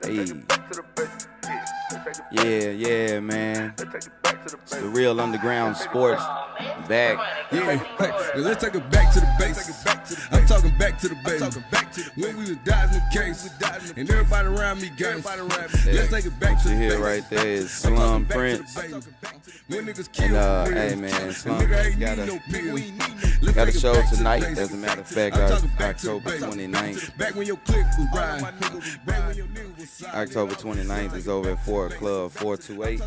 Hey. Yeah, man. It's the real underground sports back. Yeah, hey, let's take it back to the basics. I'm talking back to the basics. When we was dodging the case, and everybody around me gang. Let's take it back to the You hear basics. right there is Slum Prince. And hey man, Slum Prince got a show tonight. As a matter of fact, October 29th. Back when your click was riding. October 29th is over at Ford Club 428.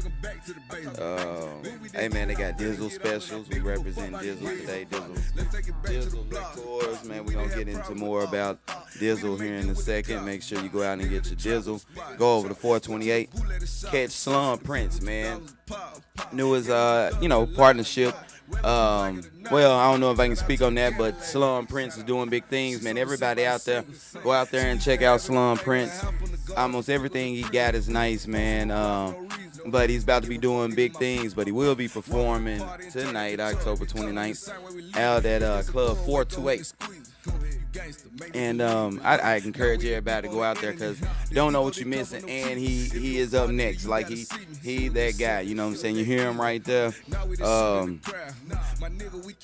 Hey man, they got Dizzle specials. We represent Dizzle today. Dizzle liqueurs, man. We're gonna get into more about Dizzle here in a second. Make sure you go out and get your Dizzle. Go over to 428. Catch Slum Prince, man. Newest partnership. Well, I don't know if I can speak on that, but Slum Prince is doing big things, man. Everybody out there, go out there and check out Slum Prince. Almost everything he got is nice, man. But he's about to be doing big things, but he will be performing tonight, October 29th, out at Club 428. And I encourage everybody to go out there because you don't know what you're missing, and he is up next. Like he that guy, you know what I'm saying? You hear him right there.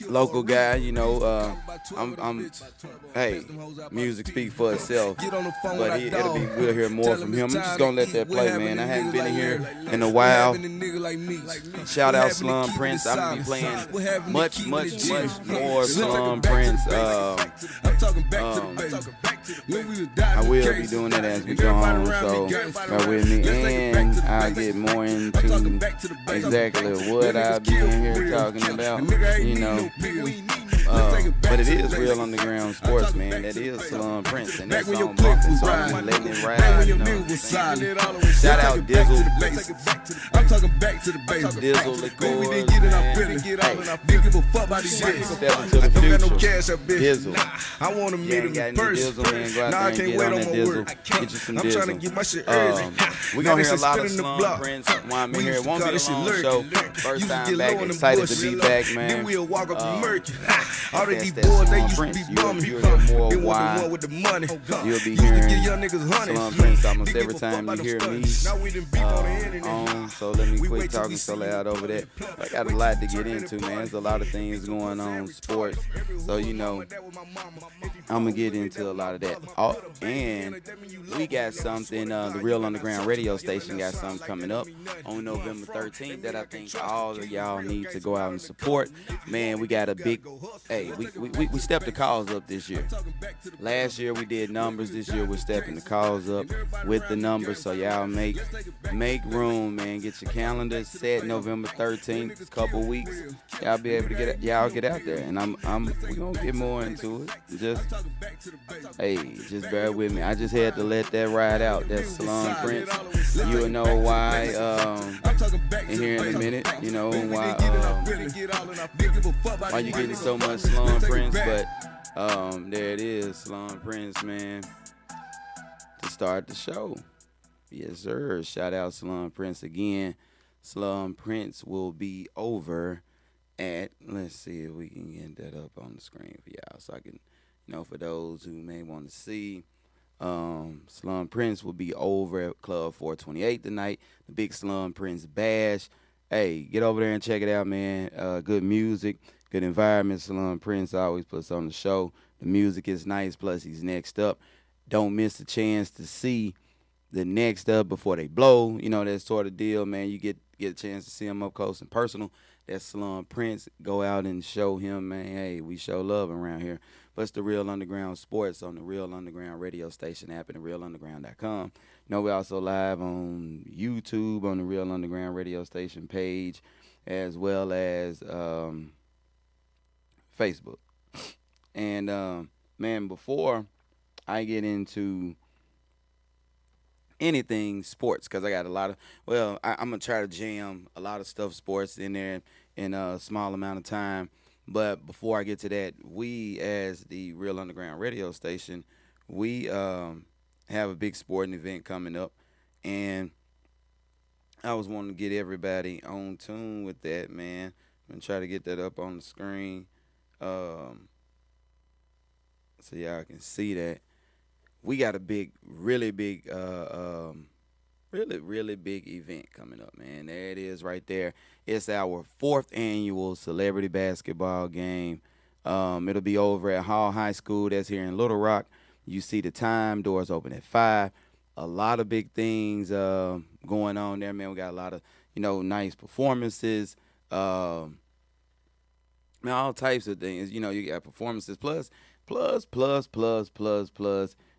Local guy, you know. Hey, music speak for itself, but we'll hear more from him. I'm just gonna let that play, man. I haven't been in here in a while. Shout out Slum Prince. I'm gonna be playing much more Slum Prince. I will be doing it as we go on, so bear with me, and I'll get more into exactly what I'll be in here talking about, you know. But it is real underground sports, man. That is Slum Prince, and that's on bumping, so I'm letting it ride, you know what I'm saying? Shout out Dizzle. I'm talking back to the basics. Dizzle liqueurs, We didn't get it, I'm really get out, and I didn't give a fuck about these shit. Step into the I don't got no future. cash up, bitch. Dizzle. I want to You meet ain't him got in any person. Dizzle, man. Go out Nah, there I and can't get wait on on that my work. Dizzle. Get you some I'm trying to Dizzle. get my shit early. We're Now gonna they hear a lot of spinning the Slum block. Prince while I'm in We here. It used to won't call be a this shit long lurking. show. Used First to time get back, low in the excited bush. to be back, man. Then we'll walk up to Murky. All that's these that boys, they Slum used to Prince. be You'll bumming. hear They more want the why one with the money. you'll be Used to hearing give young niggas honey. Slum Prince almost Didn't every give a fuck time you about hear them me stunts. Now we done beef on the internet. on. So let me We quit wait till talking we so see loud over that. I got a lot to get into, man. There's a lot of things going on, sports. So, you know, I'm going to get into a lot of that. Oh, and we got something, the Real Underground radio station got something coming up on November 13th that I think all of y'all need to go out and support. Man, we got a big, hey, we stepped the calls up this year. Last year we did numbers. This year we're stepping the calls up with the numbers. So y'all make room, man. Get your calendars set. November 13th, a couple weeks. Y'all be able to get out there, and we gonna get more into it. Just bear with me. I just had to let that ride out. That's Slum Prince. You'll know why in here in a minute. You know why you getting so much Slum Prince, but there it is, Slum Prince, man. To start the show. Yes, sir. Shout out Slum Prince again. Slum Prince will be over at, let's see if we can get that up on the screen for y'all so I can, for those who may want to see. Slum Prince will be over at Club 428 tonight. The big Slum Prince bash. Hey, get over there and check it out, man. Good music, good environment. Slum Prince always puts on the show. The music is nice, plus he's next up. Don't miss the chance to see the next up before they blow. That sort of deal, man. You get a chance to see him up close and personal. That's Slum Prince. Go out and show him, man, hey, we show love around here. But it's the Real Underground Sports on the Real Underground radio station app and therealunderground.com. We're also live on YouTube on the Real Underground radio station page, as well as Facebook. And, man, before I get into anything sports, because I got a lot of, I'm going to try to jam a lot of stuff sports in there in a small amount of time. But before I get to that, we as the Real Underground radio station, we have a big sporting event coming up. And I was wanting to get everybody on tune with that, man. I'm going to try to get that up on the screen so y'all can see that. we got a big, really big, really big event coming up, man. There it is right there. It's our fourth annual celebrity basketball game. It'll be over at Hall High School. That's here in Little Rock. You see the time. Doors open at 5. A lot of big things going on there, man. We got a lot of, nice performances. Man, all types of things. You got performances plus.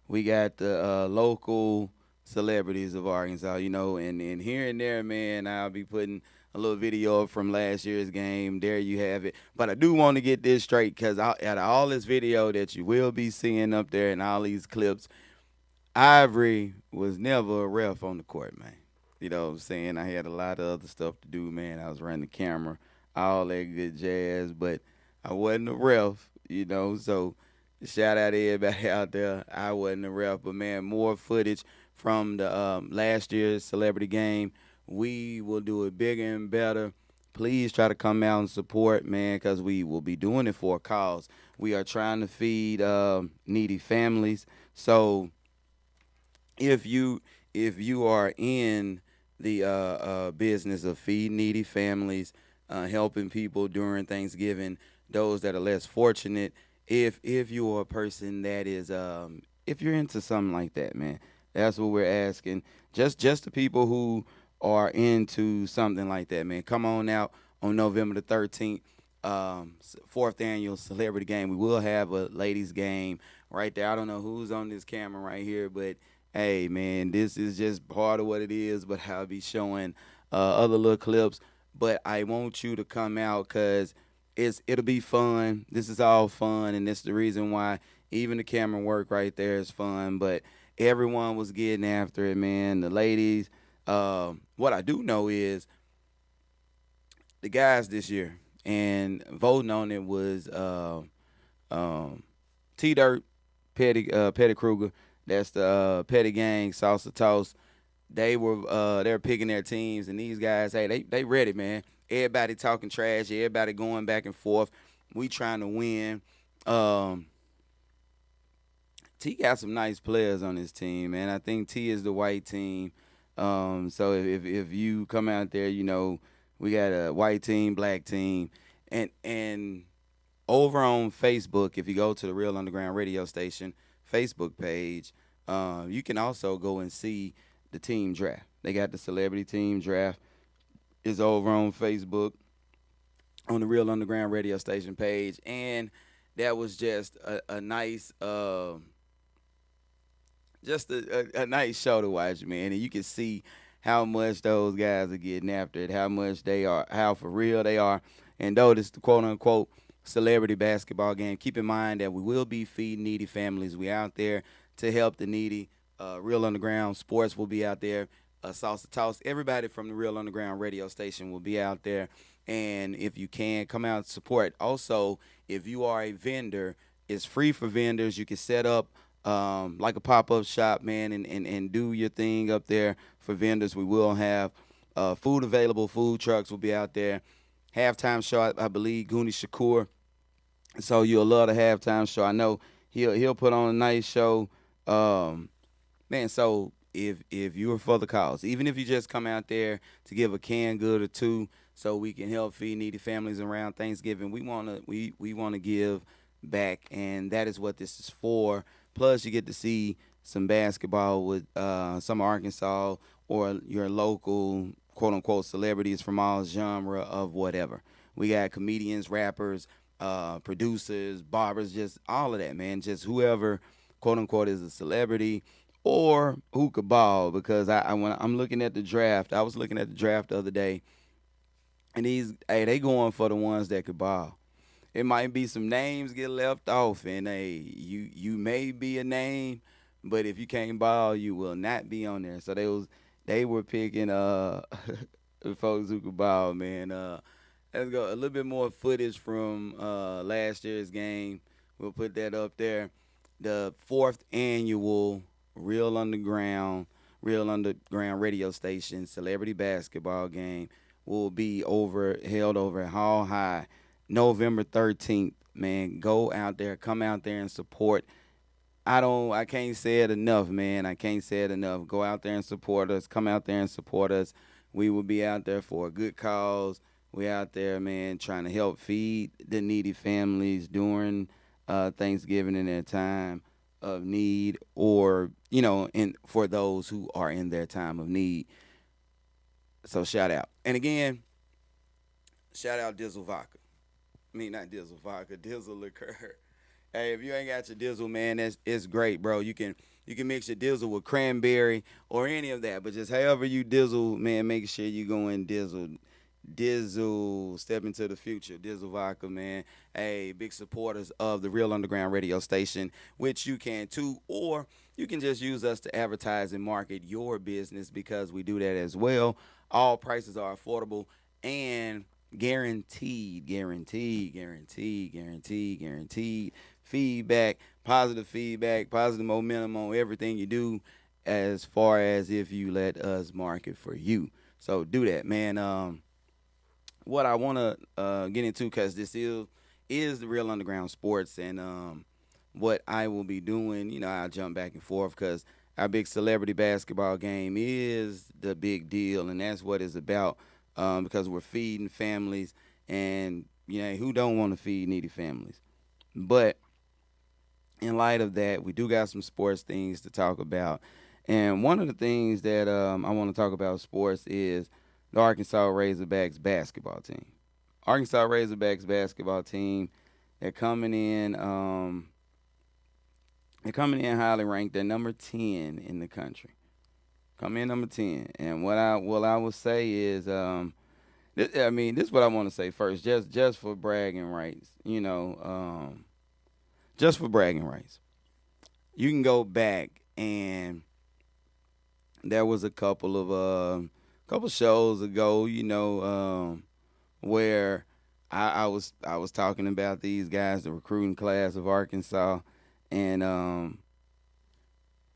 We got the local celebrities of Arkansas, and here and there, man, I'll be putting a little video up from last year's game. There you have it. But I do want to get this straight because out of all this video that you will be seeing up there and all these clips, Ivory was never a ref on the court, man. You know what I'm saying? I had a lot of other stuff to do, man. I was running the camera, all that good jazz, but I wasn't a ref, so shout out to everybody out there. I wasn't a ref, but, man, more footage from the last year's celebrity game. We will do it bigger and better. Please try to come out and support, man, because we will be doing it for a cause. We are trying to feed needy families. So if you are in the business of feeding needy families, helping people during Thanksgiving, those that are less fortunate, if you are a person that is if you're into something like that, man, that's what we're asking. Just the people who are into something like that, man, come on out on November the 13th. Fourth annual celebrity game. We will have a ladies game right there. I don't know who's on this camera right here, but hey, man, this is just part of what it is, but I'll be showing other little clips. But I want you to come out because it'll be fun. This is all fun, and that's the reason why even the camera work right there is fun. But everyone was getting after it, man. The ladies. What I do know is the guys this year, and voting on it was T-Dirt, Petty Kruger. That's the Petty Gang, Salsa Toss. They're picking their teams, and these guys, hey, they ready, man. Everybody talking trash, everybody going back and forth. We trying to win. T got some nice players on his team, man. I think T is the white team. So if you come out there, we got a white team, black team, and over on Facebook, if you go to the Real Underground Radio Station Facebook page, you can also go and see the team draft. They got the celebrity team draft. Is over on Facebook on the Real Underground Radio Station page, and that was just a nice, a nice show to watch, man. And you can see how much those guys are getting after it, how much they are, how for real they are. And though this is the quote unquote celebrity basketball game, keep in mind that we will be feeding needy families. We out there to help the needy. Real Underground Sports will be out there. Salsa Toss. Everybody from the Real Underground Radio Station will be out there. And if you can, come out and support. Also, if you are a vendor, it's free for vendors. You can set up like a pop-up shop, man, and do your thing up there for vendors. We will have food available. Food trucks will be out there. Halftime show, I believe, Goonie Shakur. So you'll love the halftime show. I know he'll put on a nice show. Man, so if you're for the cause, even if you just come out there to give a canned good or two so we can help feed needy families around Thanksgiving, we wanna give back, and that is what this is for. Plus, you get to see some basketball with some Arkansas or your local quote-unquote celebrities from all genre of whatever. We got comedians, rappers, producers, barbers, just all of that, man. Just whoever quote-unquote is a celebrity or who could ball, because when I'm looking at the draft, I was looking at the draft the other day, and they going for the ones that could ball. It might be some names get left off, and you may be a name, but if you can't ball, you will not be on there. So they were picking folks who could ball, man. Let's go a little bit more footage from last year's game. We'll put that up there. The fourth annual Real Underground Radio Station celebrity basketball game will be held over at Hall High, November 13th. Man, go out there, come out there and support. I can't say it enough, man. I can't say it enough. Go out there and support us. Come out there and support us. We will be out there for a good cause. We out there, man, trying to help feed the needy families during Thanksgiving in their time of need, or in for those who are in their time of need. So shout out, and again, shout out Dizzle Vodka. I mean, not Dizzle Vodka, Dizzle Liquor. Hey, if you ain't got your Dizzle, man, that's it's great, bro. You can mix your Dizzle with cranberry or any of that, but just however you Dizzle, man, make sure you go in Dizzle. Dizzle, step into the future. Dizzle Vodka, man. Hey, big supporters of the Real Underground radio station, which you can too, or you can just use us to advertise and market your business because we do that as well. All prices are affordable and guaranteed, guaranteed, guaranteed, guaranteed, guaranteed feedback, positive momentum on everything you do as far as if you let us market for you. So do that, man. What I want to get into, because this is the Real Underground Sports, and what I will be doing, I'll jump back and forth because our big celebrity basketball game is the big deal, and that's what it's about, because we're feeding families, and who don't want to feed needy families? But in light of that, we do got some sports things to talk about. And one of the things that I want to talk about sports is the Arkansas Razorbacks basketball team. Arkansas Razorbacks basketball team, they're coming in. They're coming in highly ranked. They're number 10 in the country. Come in number 10. And what I will say is, this is what I want to say first, just for bragging rights. Just for bragging rights. You can go back, and there was a couple shows ago, where I was talking about these guys, the recruiting class of Arkansas, and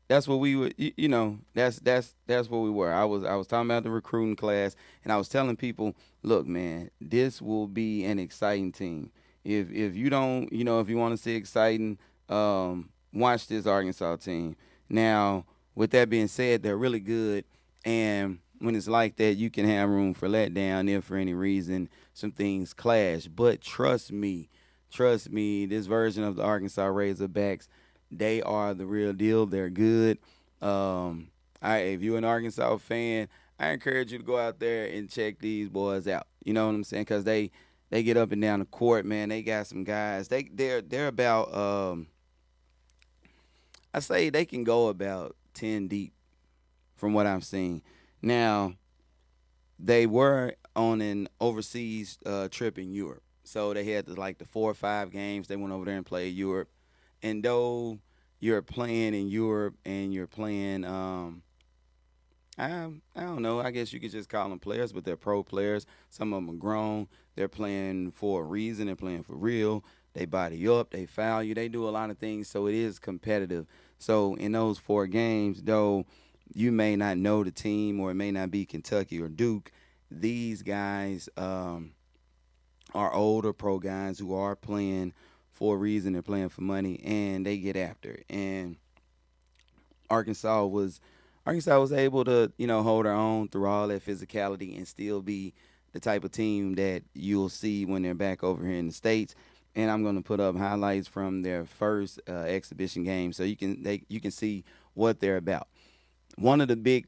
that's what we would, that's what we were. I was talking about the recruiting class, and I was telling people, look, man, this will be an exciting team. If you don't, if you want to see exciting, watch this Arkansas team. Now, with that being said, they're really good, and when it's like that, you can have room for letdown if for any reason some things clash. But trust me, this version of the Arkansas Razorbacks, they are the real deal. They're good. If you're an Arkansas fan, I encourage you to go out there and check these boys out. You know what I'm saying? Because they get up and down the court, man. They got some guys. They're about I say they can go about 10 deep from what I've seen. Now, they were on an overseas trip in Europe. So they had the 4 or 5 games. They went over there and played Europe. And though you're playing in Europe and you're playing, I don't know, I guess you could just call them players, but they're pro players. Some of them are grown. They're playing for a reason. They're playing for real. They body you up. They foul you. They do a lot of things. So it is competitive. So in those 4 games, though, you may not know the team, or it may not be Kentucky or Duke. These guys are older pro guys who are playing for a reason. They're playing for money, and they get after it. And Arkansas was able to, hold their own through all that physicality and still be the type of team that you'll see when they're back over here in the States. And I'm going to put up highlights from their first exhibition game so you can see what they're about. One of the big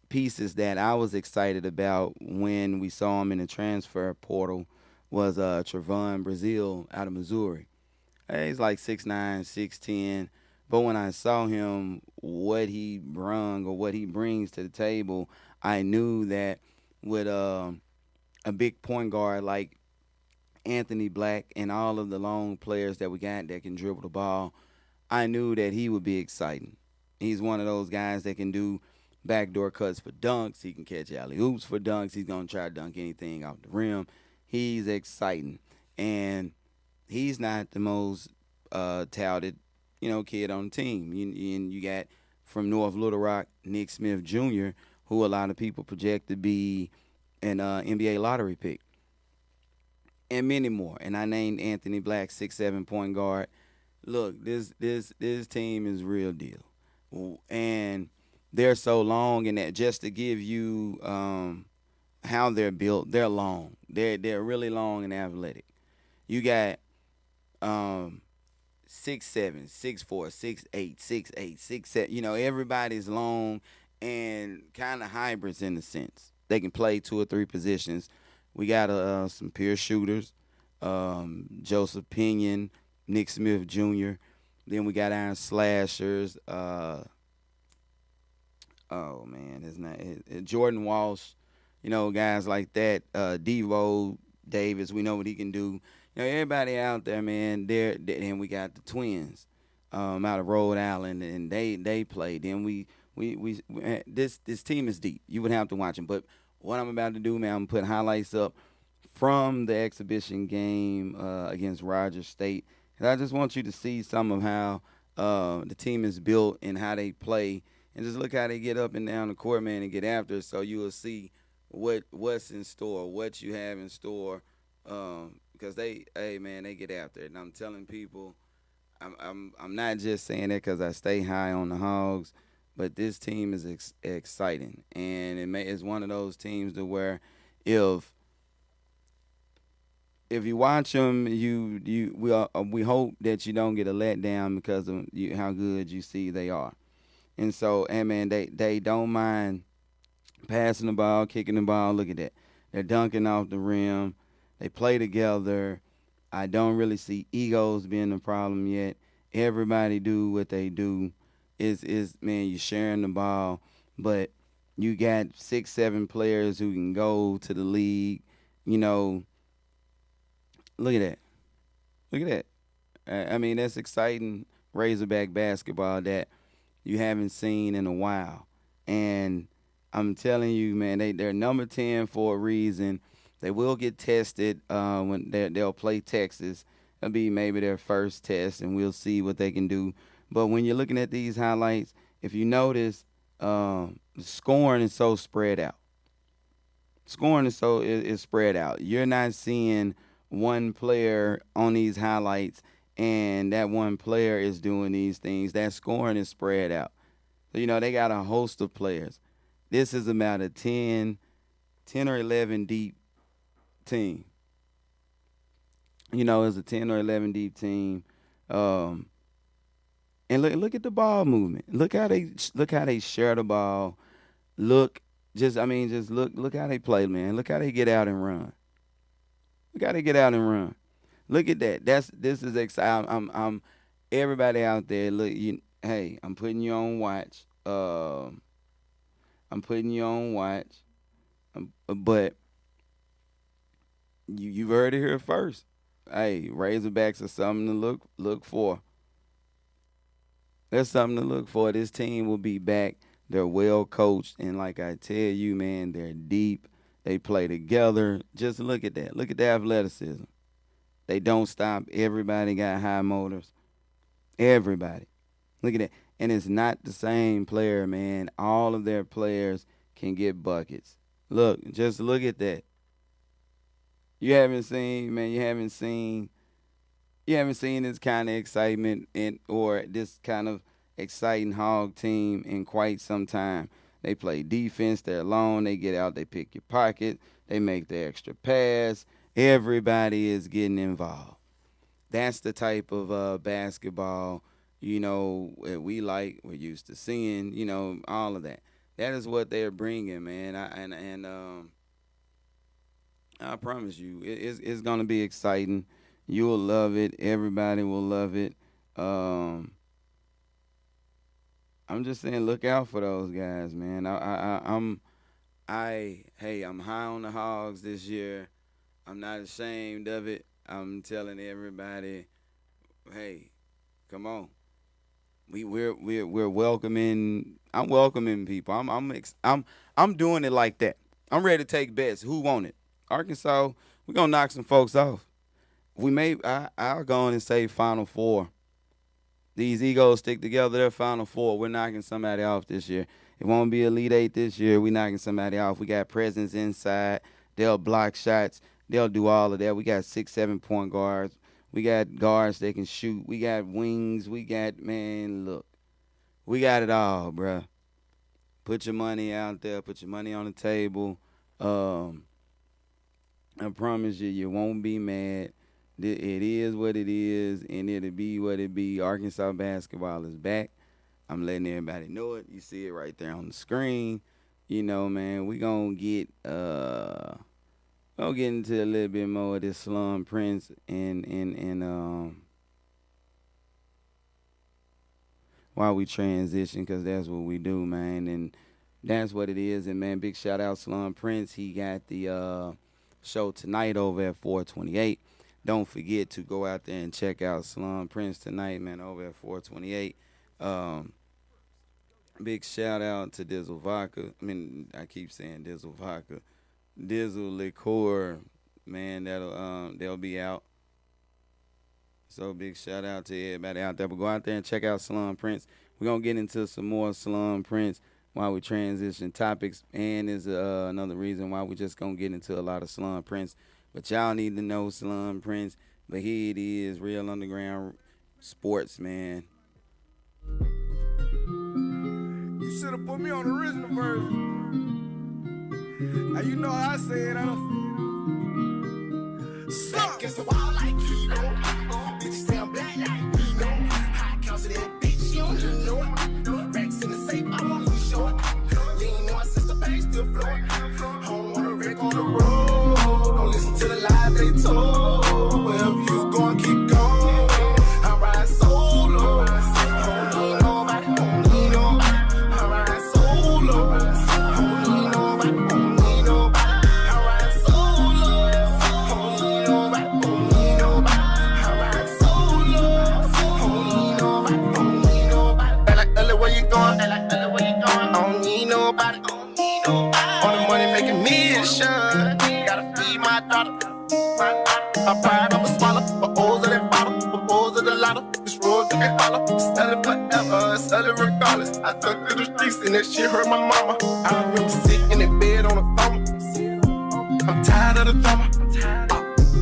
pieces that I was excited about when we saw him in the transfer portal was Trevon Brazile out of Missouri. Hey, he's like 6'9", 6'10", but when I saw him, what he brung or what he brings to the table, I knew that with a big point guard like Anthony Black and all of the long players that we got that can dribble the ball, I knew that he would be exciting. He's one of those guys that can do backdoor cuts for dunks. He can catch alley-oops for dunks. He's going to try to dunk anything off the rim. He's exciting. And he's not the most touted, kid on the team. You got from North Little Rock, Nick Smith Jr., who a lot of people project to be an NBA lottery pick, and many more. And I named Anthony Black, 6'7" point guard. Look, this team is real deal, and they're so long. And that just to give you how they're built, they're long. They're really long and athletic. You got um 6'7", 6'4", 6'8", 6'8", 6'7". You know, everybody's long and kind of hybrids in a sense. They can play two or three positions. We got some pure shooters, Joseph Pinion, Nick Smith Jr. Then we got our slashers. Oh man, his name Jordan Walsh. You know, guys like that. Devo Davis. We know what he can do. You know, everybody out there, man. And we got the twins out of Rhode Island, and they play. Then this team is deep. You would have to watch them. But what I'm about to do, man, I'm gonna put highlights up from the exhibition game against Rogers State. And I just want you to see some of how the team is built and how they play, and just look how they get up and down the court, man, and get after it. So you will see what's in store, what you have in store, because hey man, they get after it. And I'm telling people, I'm not just saying that because I stay high on the Hogs, but this team is exciting, and it's one of those teams to where if you watch them, we hope that you don't get a letdown because of how good you see they are. And so, and man, they don't mind passing the ball, kicking the ball. Look at that. They're dunking off the rim. They play together. I don't really see egos being a problem yet. Everybody do what they do. Is man, you're sharing the ball, but you got 6, 7 players who can go to the league. You know, look at that. Look at that. I mean, that's exciting Razorback basketball that you haven't seen in a while. And I'm telling you, man, they're number 10 for a reason. They will get tested when they'll play Texas. It'll be maybe their first test, and we'll see what they can do. But when you're looking at these highlights, if you notice, scoring is so spread out. Scoring is spread out. You're not seeing one player on these highlights, and that one player is doing these things. That scoring is spread out. So, you know, they got a host of players. This is about a 10 or 11 deep team. You know, it's a 10 or 11 deep team. And look at the ball movement. Look how they share the ball. Look how they play, man. Look how they get out and run. Look how they get out and run. Look at that. This is exciting. I'm everybody out there. Look, hey, I'm putting you on watch. I'm putting you on watch. But you've heard it here first. Hey, Razorbacks are something to look for. There's something to look for. This team will be back. They're well coached, and like I tell you, man, they're deep. They play together. Just look at that. Look at the athleticism. They don't stop. Everybody got high motors. Everybody. Look at that. And it's not the same player, man. All of their players can get buckets. Look, just look at that. You haven't seen this kind of excitement or this kind of exciting Hog team in quite some time. They play defense, they're alone, they get out, they pick your pocket, they make the extra pass. Everybody is getting involved. That's the type of basketball, we're used to seeing, all of that. That is what they're bringing, man. I promise you, it's going to be exciting. You'll love it. Everybody will love it. I'm just saying, look out for those guys, man. I'm high on the Hogs this year. I'm not ashamed of it. I'm telling everybody, hey, come on. We're welcoming. I'm welcoming people. I'm doing it like that. I'm ready to take bets. Who want it? Arkansas. We're gonna knock some folks off. I'll go on and say Final Four. These egos stick together. They're Final Four. We're knocking somebody off this year. It won't be Elite Eight this year. We're knocking somebody off. We got presence inside. They'll block shots. They'll do all of that. We got 6, 7 point guards. We got guards that can shoot. We got wings. We got, man, look. We got it all, bruh. Put your money out there. Put your money on the table. I promise you, you won't be mad. It is what it is, and it'll be what it be. Arkansas basketball is back. I'm letting everybody know it. You see it right there on the screen. You know, man, we gonna get into a little bit more of this Slum Prince and while we transition, because that's what we do, man, and that's what it is. And man, big shout out Slum Prince. He got the show tonight over at 428. Don't forget to go out there and check out Slum Prince tonight, man, over at 428. Big shout out to Dizzle Vodka. I mean, I keep saying Dizzle Vodka. Dizzle Liqueur, man, they'll be out. So big shout out to everybody out there. But go out there and check out Slum Prince. We're going to get into some more Slum Prince while we transition topics. And there's another reason why we're just going to get into a lot of Slum Prince. But y'all need to know Slum Prince. But here it is, Real Underground Sports, man. You should have put me on the original version. Now you know how I say it, I don't. Suck against the wall like Kilo. Bitches say I'm black like Nino. High counsel that bitch, you don't even know it. Racks in the safe, I won't even show it. Lean on sister pay still floor. Home on a wreck on the road. Don't listen to the lies they told. Wherever you going, keep going. I ride solo. Don't need nobody, don't need nobody. I ride solo. Don't need nobody, don't need nobody. I ride solo. Don't need nobody, don't need nobody. I ride solo. Don't need nobody, don't need nobody. They like, Ellie, where you going? They like, Ellie, where you going? I don't need nobody, don't need nobody. All the money making me sure. Gotta feed my daughter. I'm proud of a swallow, but O's of that bottle, but O's of the lotto. This road you can follow, sell it forever, sell it regardless. I took to the streets and that shit hurt my mama. I remember sitting in the bed on the phone. I'm tired of the drama.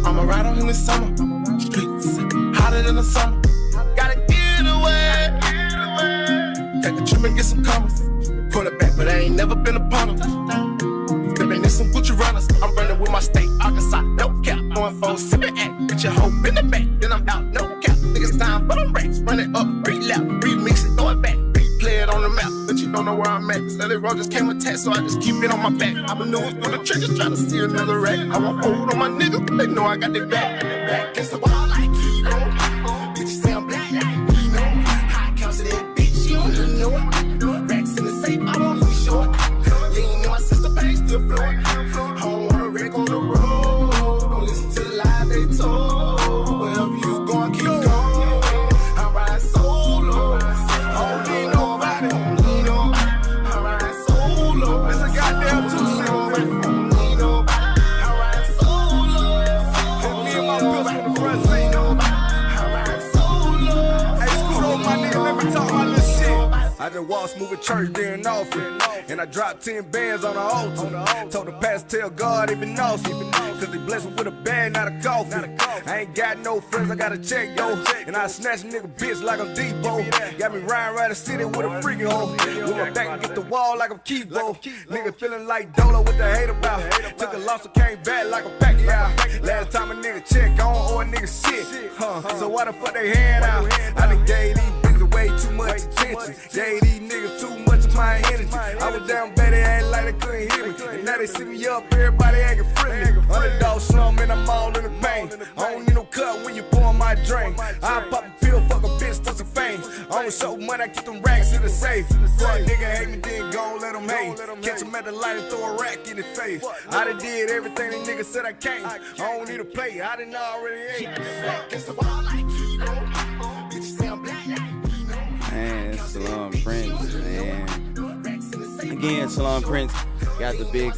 I'm a rider in the summer. Streets hotter than the summer. Gotta get away. Take a trip and get some commas. Pull it back, but I ain't never been upon them. Stepping in some Gucci runners. I'm running with my state, Arkansas, no cap. Going for sipping act, get your hoe in the back. Then I'm out, no cap. Niggas time for them racks. Run it up, relap, remix it, throw it back. Replay it on the map, but you don't know where I'm at. This other road just came attached, so I just keep it on my back. I've been doing through the triggers, trying to steal another rack. I won't hold on my niggas, they know I got their back. Back against the wall like Kilo. Bitches say I'm black like Nino. High counsel that bitch, you don't even know it. Racks in the safe, I won't even show it. Lean on my sister pay still flowing. Home on a wreck on the road. Don't listen to the lies they told. Wherever you going, keep going. I ride solo. Don't need nobody, don't need nobody. I ride solo. It's a goddamn two-seater. Don't need nobody. I ride solo. And me and my pills from the front seat. I ride solo. Hey, scoot over my nigga, let me talk my little shit. I just walked smooth a church there in offering. And I dropped 10 bands on the altar. Told the pastor, tell God they been awesome. Cause they blessed me with a bag, not a coffin. I ain't got no friends, I got a check though. And I snatch a nigga bitch like I'm Debo. Got me riding around the city with a freaking hoe. With my back against the wall like I'm Kibo. Nigga feeling like Dolo with the hate about. Took a loss and came back like a Pacquiao. Last time a nigga check, I don't owe a nigga shit. So why the fuck they hand out? I done gave these bitches way too much attention. Gave these niggas too much of my energy. I was down bad, they act like they couldn't hear me. And now they see me up, everybody acting friendly. Underdog slum and I'm all in the pain. I don't need no cut when you pour my drink. I pop a pill, fuck a bitch for some fame. I don't show money, I keep them racks in the safe. Fuck nigga hate me, then go let them hate. Catch him at the light and throw a rack in his face. I done did everything the nigga said I can't. I don't need a play, I done already ate. Against the wall like Kilo. Bitches say I'm black like Nino. Man, it's Slum Prince, man. Again, Slum Prince got the big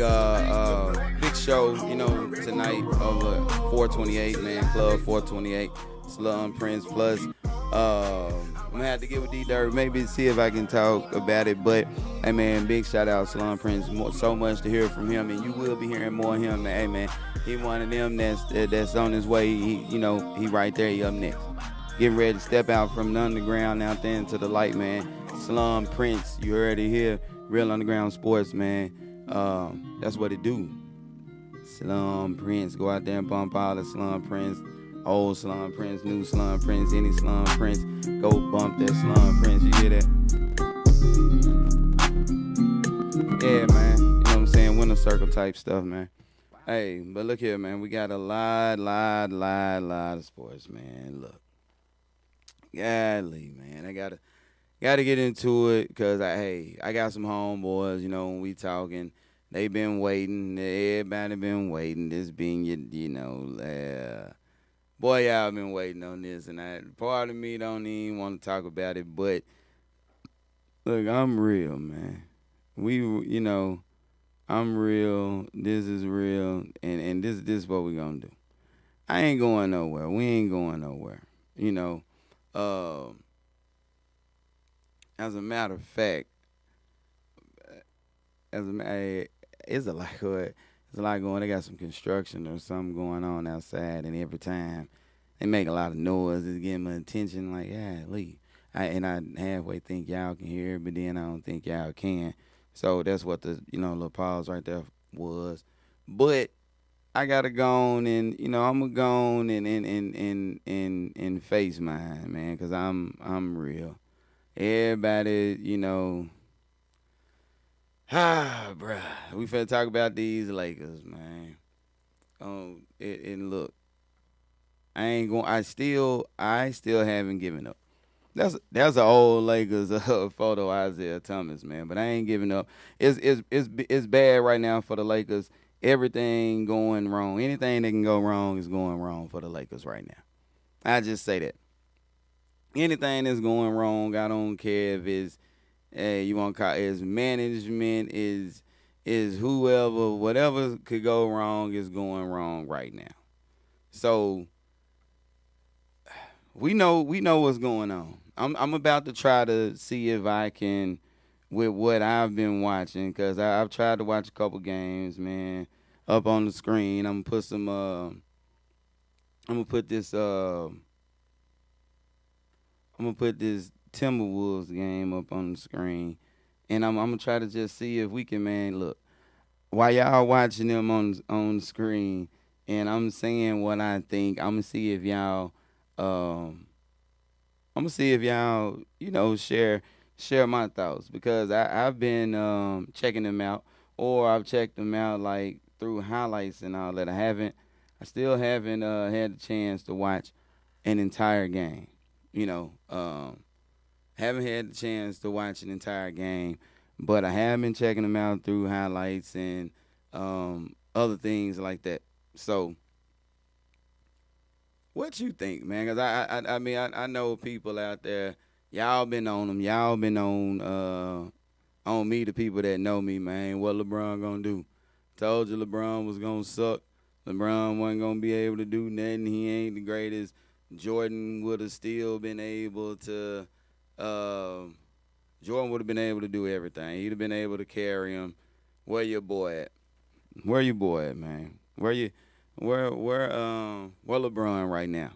show, you know, tonight over 428, man, Club 428. Slum Prince plus, man, I'm gonna have to get with D-Dirt, maybe see if I can talk about it. But hey man, big shout out to Slum Prince. So much to hear from him, and you will be hearing more of him. Man. Hey man, he one of them that's on his way. He right there. He up next, getting ready to step out from the underground out there into the light, man. Slum Prince, you heard it here. Real underground sports, man. That's what it do. Slum Prince, go out there and bump all the Slum Prince. Old Slum Prince, new Slum Prince, any Slum Prince, go bump that Slum Prince, you hear that? Yeah, man, you know what I'm saying, winner circle type stuff, man. Hey, but look here, man, we got a lot of sports, man, look. Golly, man, I gotta get into it, because I got some homeboys, when we talking, they been waiting, everybody been waiting, this being, boy, y'all been waiting on this, and part of me don't even want to talk about it, but look, I'm real, man. I'm real. This is real, and this is what we gonna do. I ain't going nowhere. We ain't going nowhere. As a matter of fact, it's a lot going. It's a lot going. They got some construction or something going on outside, and every time they make a lot of noise, it's getting my attention. Like, yeah, leave. I halfway think y'all can hear it, but then I don't think y'all can. So that's what the little pause right there was. But I gotta go on and I'm gonna go on and face mine, man, because I'm real. Everybody, bruh. We finna talk about these Lakers, man. And look, I still haven't given up. That's an old Lakers photo, Isaiah Thomas, man. But I ain't giving up. It's bad right now for the Lakers. Everything going wrong. Anything that can go wrong is going wrong for the Lakers right now. I just say that. Anything that's going wrong, I don't care if it's you want to call it is management, is whoever, whatever could go wrong is going wrong right now. So we know what's going on. I'm about to try to see if I can, with what I've been watching, because I've tried to watch a couple games, man, up on the screen. I'm gonna put some I'm gonna put this Timberwolves game up on the screen, and I'm gonna try to just see if we can, man. Look, while y'all watching them on the screen, and I'm saying what I think, I'm gonna see if y'all, share my thoughts, because I've been checking them out, or I've checked them out like through highlights and all that. I still haven't had the chance to watch an entire game. Haven't had the chance to watch an entire game, but I have been checking them out through highlights and other things like that. So, what you think, man? Because I know people out there. Y'all been on them. Y'all been on me. The people that know me, man. What LeBron gonna do? Told you LeBron was gonna suck. LeBron wasn't gonna be able to do nothing. He ain't the greatest. Jordan would have still been able to. Jordan would have been able to do everything. He'd have been able to carry him. Where your boy at? Where your boy at, man? Where LeBron right now?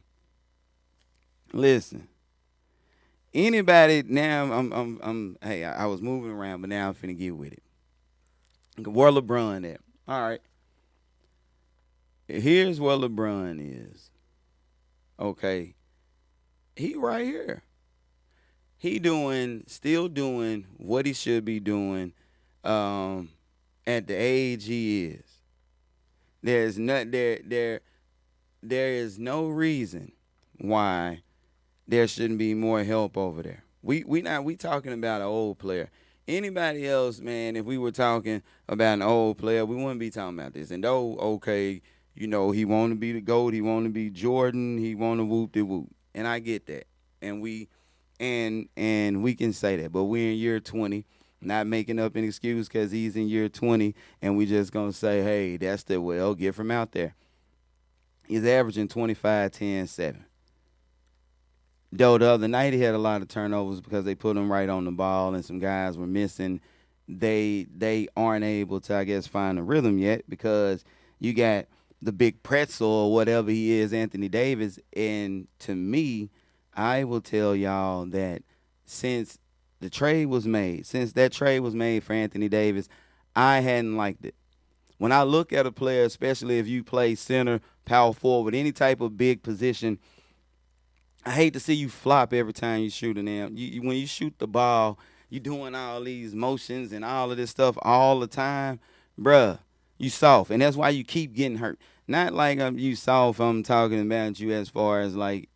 Listen. Anybody now? Hey, I was moving around, but now I'm finna get with it. Where LeBron at? All right. Here's where LeBron is. Okay. He right here. He still doing what he should be doing at the age he is. There is no reason why there shouldn't be more help over there. We talking about an old player. Anybody else, man, if we were talking about an old player, we wouldn't be talking about this. And though, okay, he want to be the GOAT, he want to be Jordan, he want to whoop-de-whoop. And I get that. And we can say that. But we're in year 20, not making up an excuse because he's in year 20, and we just going to say, hey, that's get from out there. He's averaging 25, 10, 7. Though the other night he had a lot of turnovers because they put him right on the ball and some guys were missing. They aren't able to, I guess, find a rhythm yet because you got the big pretzel or whatever he is, Anthony Davis. And to me, I will tell y'all that since since that trade was made for Anthony Davis, I hadn't liked it. When I look at a player, especially if you play center, power forward, any type of big position, I hate to see you flop every time you shoot an them. When you shoot the ball, you doing all these motions and all of this stuff all the time, bruh. You soft, and that's why you keep getting hurt. Not like you soft. I'm talking about you as far as like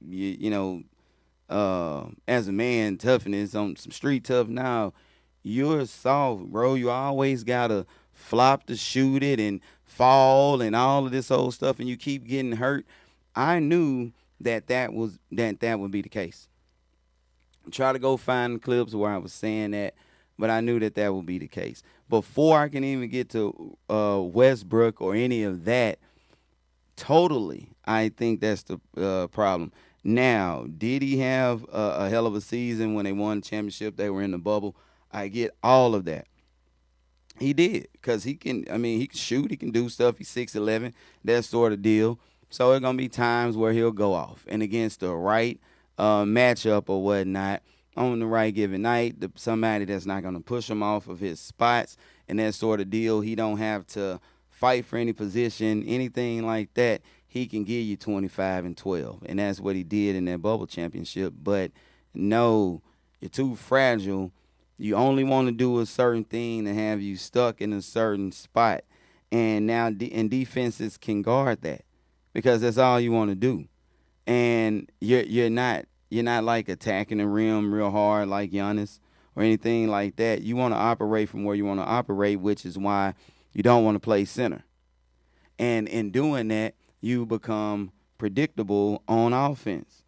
as a man, toughness on some street tough. Now you're soft, bro. You always gotta flop to shoot it and fall and all of this old stuff, and you keep getting hurt. I knew that would be the case. Try to go find clips where I was saying that, but I knew that would be the case. Before I can even get to Westbrook or any of that, totally, I think that's the problem. Now, did he have a hell of a season when they won the championship? They were in the bubble. I get all of that. He did because he can. I mean, he can shoot. He can do stuff. He's 6'11", that sort of deal. So it's gonna be times where he'll go off, and against the right matchup or whatnot on the right given night, somebody that's not gonna push him off of his spots and that sort of deal. He don't have to fight for any position, anything like that. He can give you 25 and 12, and that's what he did in that bubble championship. But no, you're too fragile. You only want to do a certain thing to have you stuck in a certain spot. And now and defenses can guard that because that's all you want to do. And you're not like attacking the rim real hard like Giannis or anything like that. You want to operate from where you want to operate, which is why you don't want to play center. And in doing that, you become predictable on offense.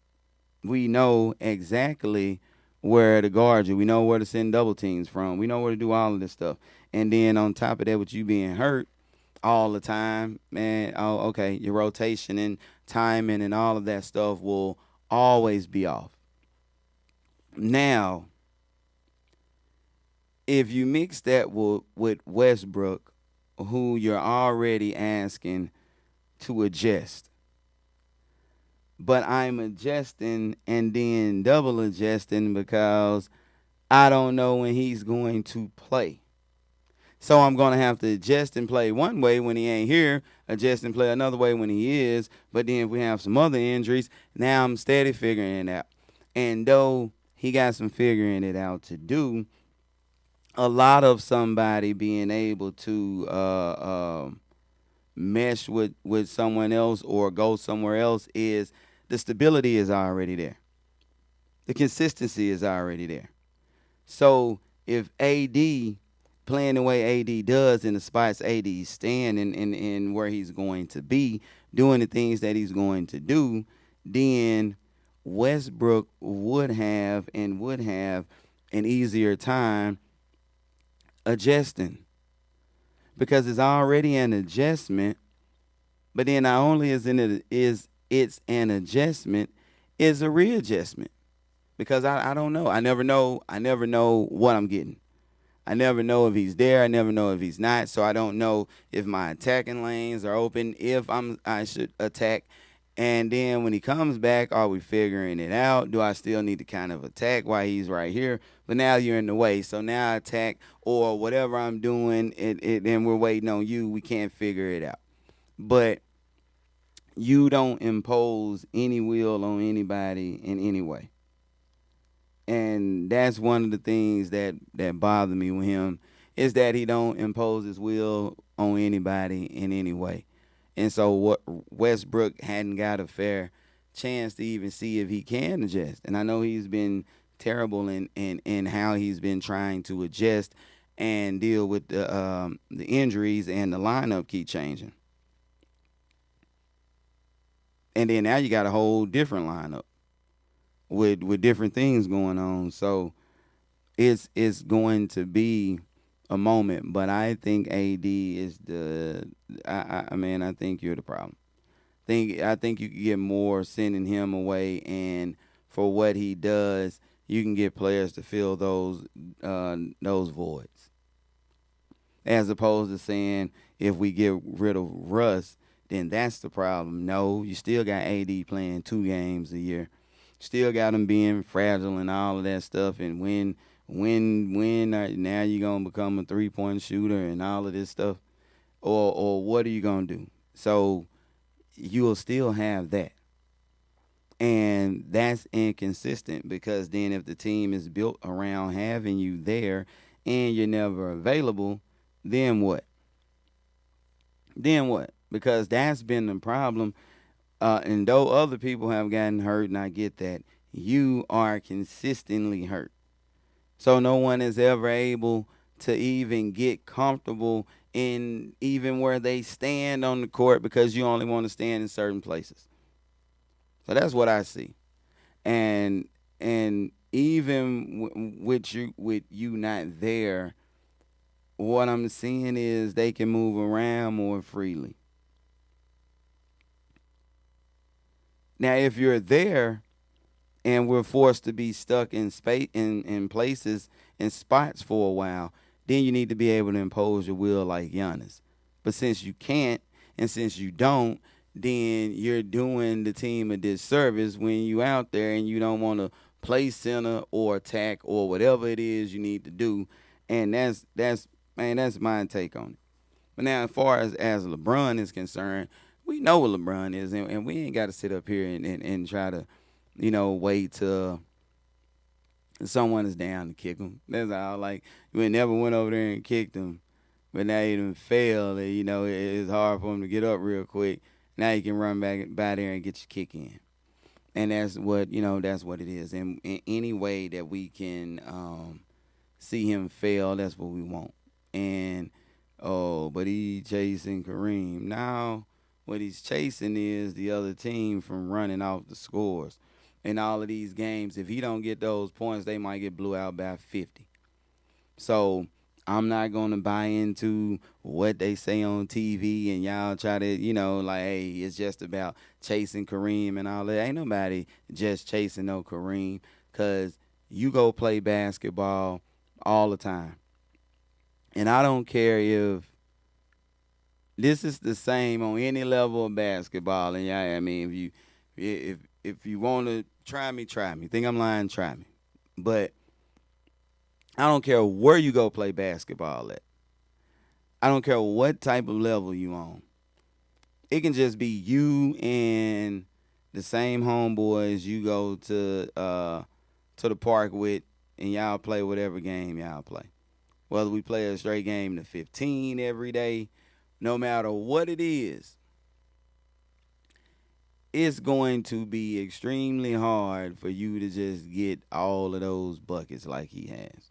We know exactly where to guard you. We know where to send double teams from. We know where to do all of this stuff. And then on top of that, with you being hurt all the time, man, oh, okay, your rotation and timing and all of that stuff will always be off. Now, if you mix that with Westbrook, who you're already asking to adjust, but I'm adjusting and then double adjusting because I don't know when he's going to play. So I'm going to have to adjust and play one way when he ain't here, adjust and play another way when he is. But then if we have some other injuries, now I'm steady figuring it out. And though he got some figuring it out to do, a lot of somebody being able to mesh with someone else or go somewhere else is the stability is already there. The consistency is already there. So if AD playing the way AD does in the spots AD's staying in where he's going to be, doing the things that he's going to do, then Westbrook would have an easier time adjusting because it's already an adjustment. But then not only it's an adjustment, it's a readjustment because I don't know. I never know what I'm getting. I never know if he's there. I never know if he's not. So I don't know if my attacking lanes are open, if I should attack. And then when he comes back, are we figuring it out? Do I still need to kind of attack while he's right here? But now you're in the way. So now I attack or whatever I'm doing, and we're waiting on you. We can't figure it out. But you don't impose any will on anybody in any way. And that's one of the things that bother me with him is that he don't impose his will on anybody in any way. And so what Westbrook hadn't got a fair chance to even see if he can adjust. And I know he's been terrible in how he's been trying to adjust and deal with the injuries and the lineup keep changing. And then now you got a whole different lineup with different things going on. So it's going to be a moment. But I think AD is I think you're the problem. I think you could get more sending him away and for what he does, you can get players to fill those voids. As opposed to saying if we get rid of Russ, then that's the problem. No, you still got AD playing 2 games a year. Still got him being fragile and all of that stuff. And when now you're gonna become a 3-point shooter and all of this stuff, or what are you gonna do? So you'll still have that. And that's inconsistent because then if the team is built around having you there and you're never available, then what? Then what? Because that's been the problem. And though other people have gotten hurt, and I get that, you are consistently hurt. So no one is ever able to even get comfortable in even where they stand on the court because you only want to stand in certain places. So that's what I see. And even with you not there, what I'm seeing is they can move around more freely. Now, if you're there and we're forced to be stuck in space in places in spots for a while, then you need to be able to impose your will like Giannis. But since you can't and since you don't, then you're doing the team a disservice when you out there and you don't want to play center or attack or whatever it is you need to do. And that's my take on it. But now, as far as LeBron is concerned, we know what LeBron is, and we ain't got to sit up here and try to, wait till someone is down to kick him. That's all. Like, we never went over there and kicked him, but now he done failed. And, it's hard for him to get up real quick. Now you can run back by there and get your kick in. And that's what it is. And in any way that we can see him fail, that's what we want. And, but he chasing Kareem. Now, what he's chasing is the other team from running off the scores. In all of these games, if he don't get those points, they might get blew out by 50. So I'm not going to buy into what they say on TV and y'all try to, like, hey, it's just about chasing Kareem and all that. Ain't nobody just chasing no Kareem because you go play basketball all the time. And I don't care if this is the same on any level of basketball. And yeah, I mean, if you want to try me, try me. Think I'm lying, try me. But I don't care where you go play basketball at. I don't care what type of level you on. It can just be you and the same homeboys you go to the park with, and y'all play whatever game y'all play. Whether we play a straight game to 15 every day, no matter what it is, it's going to be extremely hard for you to just get all of those buckets like he has.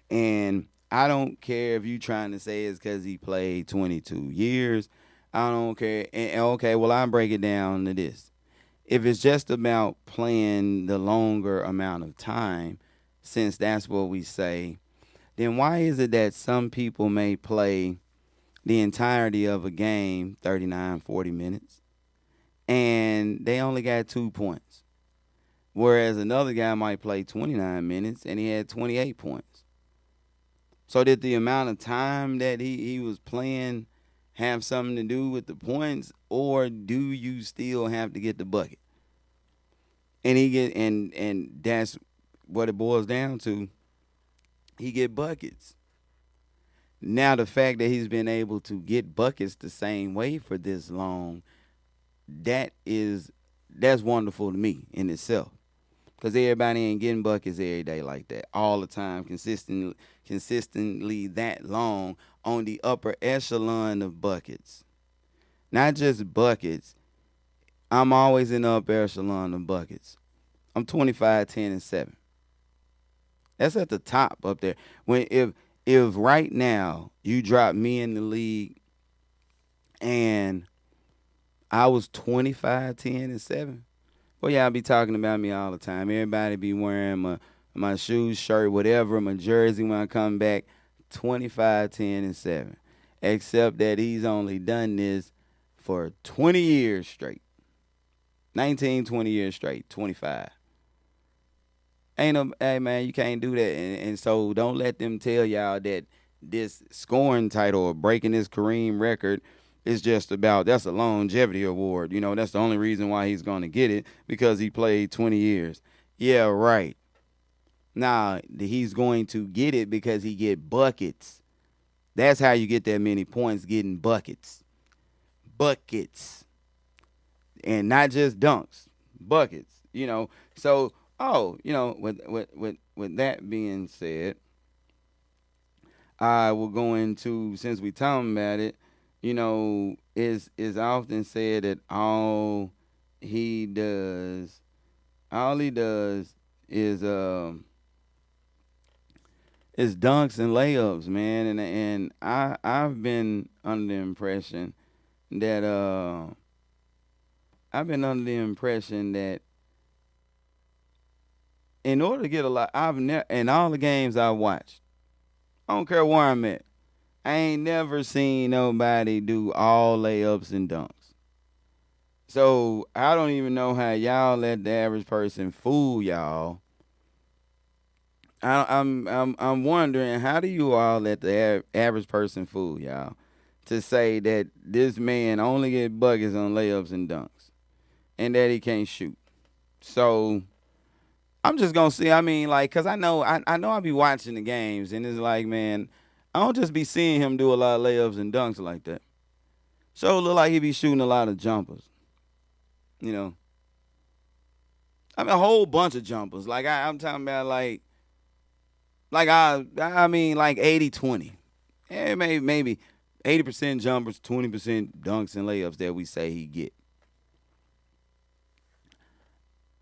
And I don't care if you trying to say it's because he played 22 years. I don't care. And okay, well, I'll break it down to this. If it's just about playing the longer amount of time, since that's what we say, then why is it that some people may play the entirety of a game, 39, 40 minutes, and they only got 2 points? Whereas another guy might play 29 minutes and he had 28 points. So did the amount of time that he was playing have something to do with the points, or do you still have to get the bucket? And that's what it boils down to. He get buckets. Now the fact that he's been able to get buckets the same way for this long, that's wonderful to me in itself. Because everybody ain't getting buckets every day like that, all the time, consistently that long on the upper echelon of buckets. Not just buckets. I'm always in the upper echelon of buckets. I'm 25, 10, and 7. That's at the top up there. If right now you drop me in the league and I was 25, 10, and 7, well, y'all be talking about me all the time. Everybody be wearing my shoes, shirt, whatever, my jersey when I come back, 25, 10, and 7. Except that he's only done this for 20 years straight. 19, 20 years straight, 25. Ain't no, hey man, you can't do that. And so don't let them tell y'all that this scoring title or breaking this Kareem record is just about, that's a longevity award. You know, that's the only reason why he's going to get it, because he played 20 years. Yeah, right. Nah, he's going to get it because he get buckets. That's how you get that many points, getting buckets. Buckets. And not just dunks. Buckets. You know. So, with that being said, I will go into, since we talking about it, is often said that he does all he does is dunks and layups, man. And I've been under the impression that in order to get a lot, I've never, in all the games I watched, I don't care where I'm at, I ain't never seen nobody do all layups and dunks. So I don't even know how y'all let the average person fool y'all. I'm wondering, how do you all let the average person fool y'all to say that this man only get buckets on layups and dunks and that he can't shoot? So I'm just gonna see. I mean, like, cause I know I be watching the games, and it's like, man, I don't just be seeing him do a lot of layups and dunks like that. So it look like he be shooting a lot of jumpers. You know, I mean, a whole bunch of jumpers. Like I'm talking about, I mean, like 80-20. Yeah, maybe 80% jumpers, 20% dunks and layups that we say he get.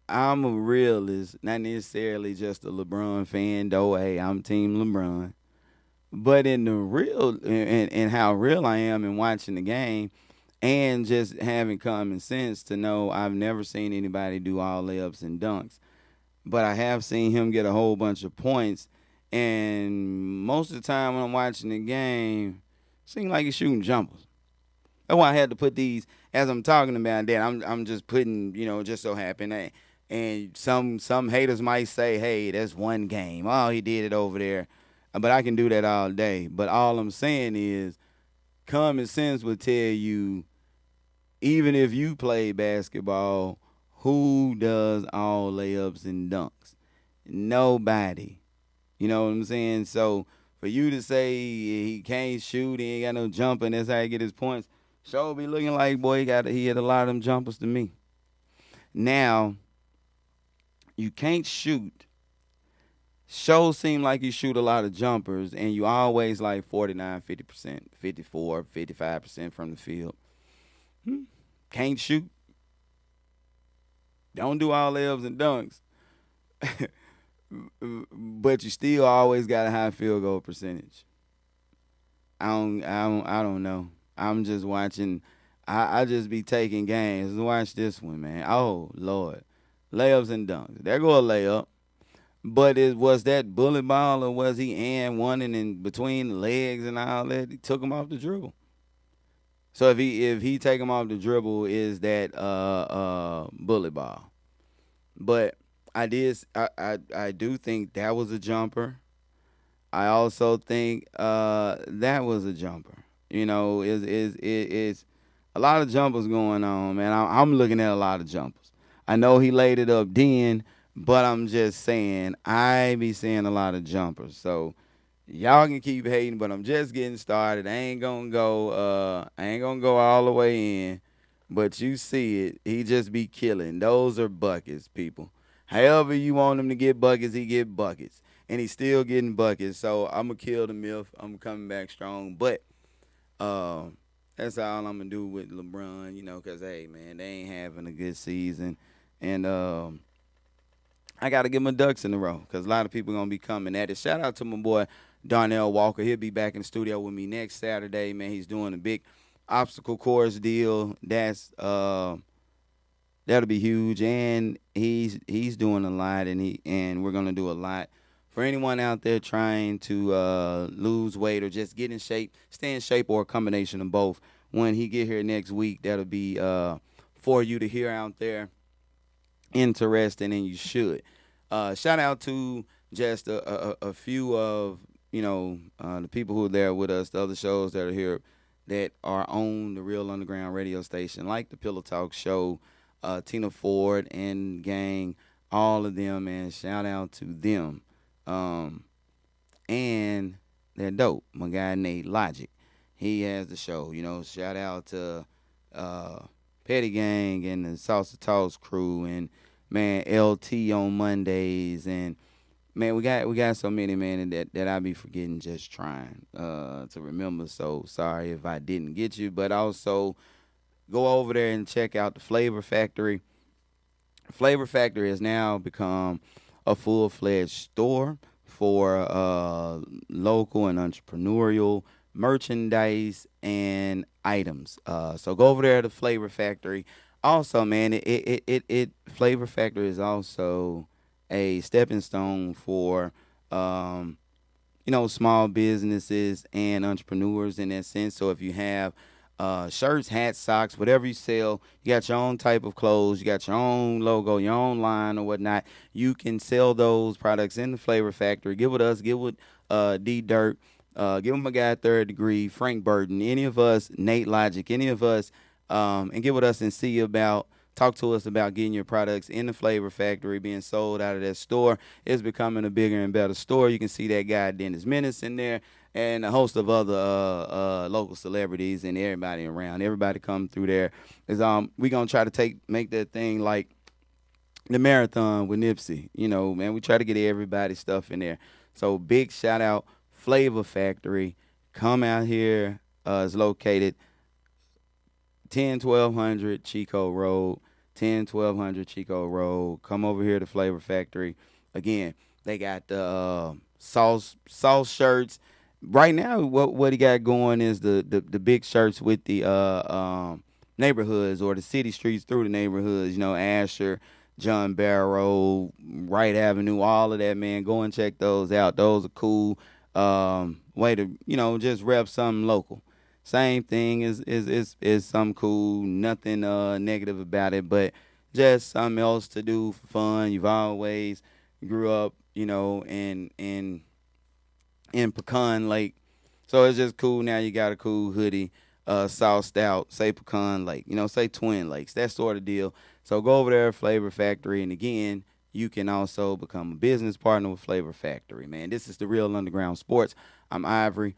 I'm a realist, not necessarily just a LeBron fan, though. Hey, I'm Team LeBron. But in the real, and how real I am in watching the game, and just having common sense to know, I've never seen anybody do all layups and dunks, but I have seen him get a whole bunch of points. And most of the time when I'm watching the game, it seems like he's shooting jumpers. That's why I had to put these, as I'm talking about that. I'm just putting, just so happen that, and some haters might say, hey, that's one game. Oh, he did it over there. But I can do that all day. But all I'm saying is, common sense would tell you, even if you play basketball, who does all layups and dunks? Nobody. You know what I'm saying? So for you to say he can't shoot, he ain't got no jumper, and that's how he get his points, sure be looking like, boy, he had a lot of them jumpers to me. Now, you can't shoot. Show seem like you shoot a lot of jumpers, and you always like 49, 50%, 54, 55% from the field. Can't shoot. Don't do all layups and dunks. But you still always got a high field goal percentage. I don't know. I'm just watching. I just be taking games. Watch this one, man. Oh Lord, layups and dunks. There go a layup. But was that bullet ball, or was he and one and in between the legs and all that? He took him off the dribble. So if he take him off the dribble, is that bullet ball? But I do think that was a jumper. I also think that was a jumper. Is a lot of jumpers going on, man. I'm looking at a lot of jumpers. I know he laid it up then, but I'm just saying I be seeing a lot of jumpers. So y'all can keep hating, but I'm just getting started. I ain't gonna go all the way in. But you see it, he just be killing. Those are buckets, people. However you want him to get buckets, he get buckets. And he's still getting buckets. So I'm going to kill the myth. I'm coming back strong. But that's all I'm going to do with LeBron, because, hey, man, they ain't having a good season. And I got to get my ducks in a row, because a lot of people going to be coming at it. Shout out to my boy Darnell Walker. He'll be back in the studio with me next Saturday, man. He's doing a big obstacle course deal. That'll be huge, and he's doing a lot, and we're gonna do a lot for anyone out there trying to lose weight or just get in shape, stay in shape, or a combination of both. When he get here next week, that'll be for you to hear out there. Interesting, and you should. Shout out to just a few of the people who are there with us, the other shows that are here that are on the Real Underground radio station, like the Pillow Talk Show, Tina Ford and gang, all of them, man. Shout out to them. Um, and they're dope. My guy Nate Logic, he has the show. Shout out to uh, Petty Gang and the Salsa Toss crew, and man LT on Mondays, and man we got so many, man, that I be forgetting just trying to remember. So sorry if I didn't get you, but also go over there and check out the Flavor Factory. Flavor Factory has now become a full-fledged store for local and entrepreneurial merchandise and items. So go over there to Flavor Factory. Also, man, it Flavor Factory is also a stepping stone for small businesses and entrepreneurs in that sense. So if you have shirts, hats, socks, whatever you sell, you got your own type of clothes, you got your own logo, your own line or whatnot, you can sell those products in the Flavor Factory. Get with us, get with D Dirt, give them a guy Third Degree, Frank Burton, any of us, Nate Logic, any of us, and get with us and talk to us about getting your products in the Flavor Factory, being sold out of that store. It's becoming a bigger and better store. You can see that guy Dennis Menace in there and a host of other local celebrities and everybody around. Everybody come through there. We gonna try to make that thing like the marathon with Nipsey. Man, we try to get everybody's stuff in there. So big shout out Flavor Factory. Come out here. It's located 1200 Chico Road. 1200 Chico Road. Come over here to Flavor Factory. Again, they got the sauce shirts. Right now, what he got going is the big shirts with the neighborhoods or the city streets through the neighborhoods. Asher, John Barrow, Wright Avenue, all of that, man. Go and check those out. Those are cool. Way to just rep something local. Same thing is something cool. Nothing negative about it, but just something else to do for fun. You've always grew up, in Pecan Lake. So it's just cool. Now you got a cool hoodie, sauced out, say Pecan Lake, say Twin Lakes, that sort of deal. So go over there, Flavor Factory. And again, you can also become a business partner with Flavor Factory, man. This is the Real Underground Sports. I'm Ivory.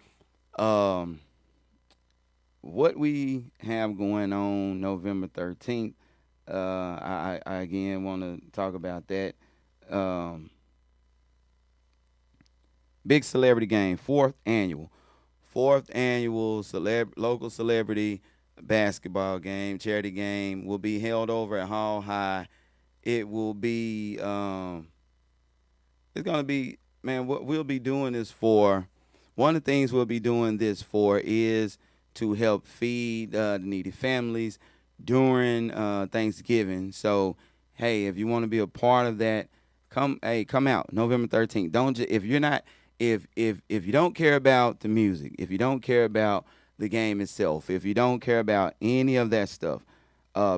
What we have going on November 13th, I again want to talk about that. Big celebrity game, fourth annual local celebrity basketball game, charity game will be held over at Hall High. It will be, it's going to be, man, what we'll be doing this for, one of the things we'll be doing this for is to help feed the needy families during Thanksgiving. So, hey, if you want to be a part of that, come out November 13th. If you don't care about the music, if you don't care about the game itself, if you don't care about any of that stuff,